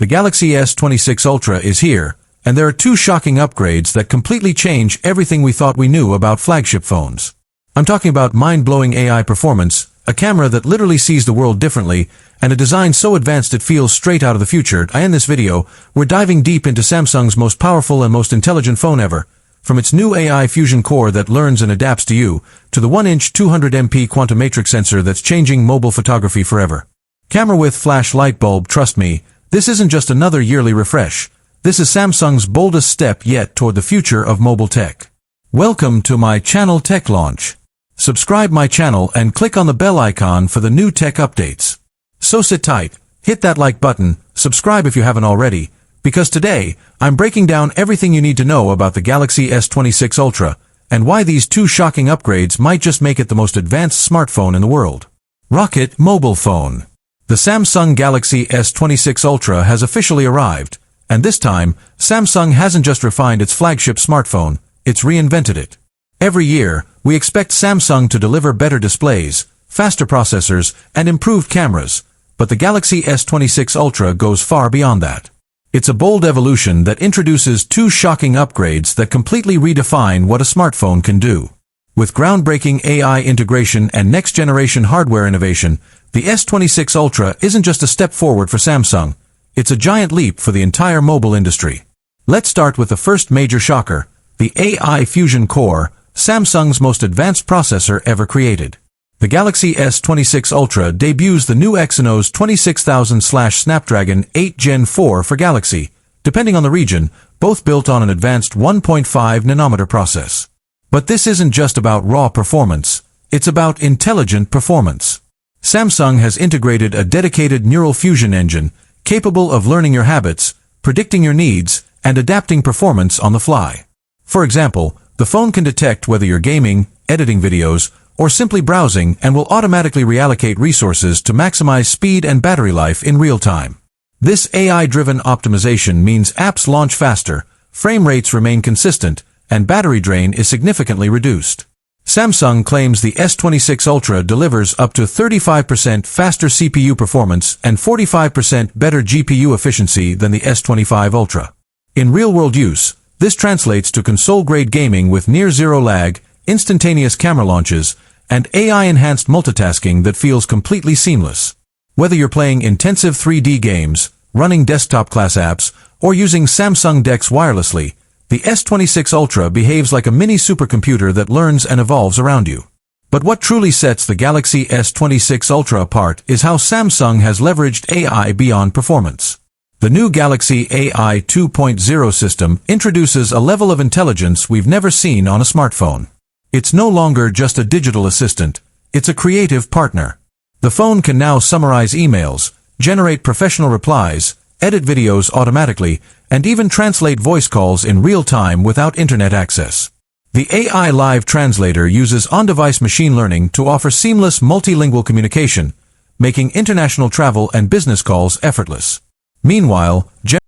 The Galaxy S26 Ultra is here, and there are two shocking upgrades that completely change everything we thought we knew about flagship phones. I'm talking about mind-blowing AI performance, a camera that literally sees the world differently, and a design so advanced it feels straight out of the future. In this video, we're diving deep into Samsung's most powerful and most intelligent phone ever. From its new AI Fusion core that learns and adapts to you, to the 1-inch 200MP quantum matrix sensor that's changing mobile photography forever. Camera with flash light bulb, trust me, this isn't just another yearly refresh. This is Samsung's boldest step yet toward the future of mobile tech. Welcome to my channel Tech Launch. Subscribe my channel and click on the bell icon for the new tech updates. So sit tight, hit that like button, subscribe if you haven't already, because today, I'm breaking down everything you need to know about the Galaxy S26 Ultra, and why these two shocking upgrades might just make it the most advanced smartphone in the world. Rocket Mobile Phone. The Samsung Galaxy S26 Ultra has officially arrived, and this time, Samsung hasn't just refined its flagship smartphone, it's reinvented it. Every year, we expect Samsung to deliver better displays, faster processors, and improved cameras, but the Galaxy S26 Ultra goes far beyond that. It's a bold evolution that introduces two shocking upgrades that completely redefine what a smartphone can do. With groundbreaking AI integration and next-generation hardware innovation, the S26 Ultra isn't just a step forward for Samsung, it's a giant leap for the entire mobile industry. Let's start with the first major shocker, the AI Fusion Core, Samsung's most advanced processor ever created. The Galaxy S26 Ultra debuts the new Exynos 26000/Snapdragon 8 Gen 4 for Galaxy, depending on the region, both built on an advanced 1.5 nanometer process. But this isn't just about raw performance, it's about intelligent performance. Samsung has integrated a dedicated neural fusion engine, capable of learning your habits, predicting your needs, and adapting performance on the fly. For example, the phone can detect whether you're gaming, editing videos, or simply browsing and will automatically reallocate resources to maximize speed and battery life in real time. This AI-driven optimization means apps launch faster, frame rates remain consistent, and battery drain is significantly reduced. Samsung claims the S26 Ultra delivers up to 35% faster CPU performance and 45% better GPU efficiency than the S25 Ultra. In real-world use, this translates to console-grade gaming with near-zero lag, instantaneous camera launches, and AI-enhanced multitasking that feels completely seamless. Whether you're playing intensive 3D games, running desktop-class apps, or using Samsung DeX wirelessly, the S26 Ultra behaves like a mini supercomputer that learns and evolves around you. But what truly sets the Galaxy S26 Ultra apart is how Samsung has leveraged AI beyond performance. The new Galaxy AI 2.0 system introduces a level of intelligence we've never seen on a smartphone. It's no longer just a digital assistant, it's a creative partner. The phone can now summarize emails, generate professional replies, edit videos automatically, and even translate voice calls in real time without internet access. The AI Live Translator uses on-device machine learning to offer seamless multilingual communication, making international travel and business calls effortless. Meanwhile,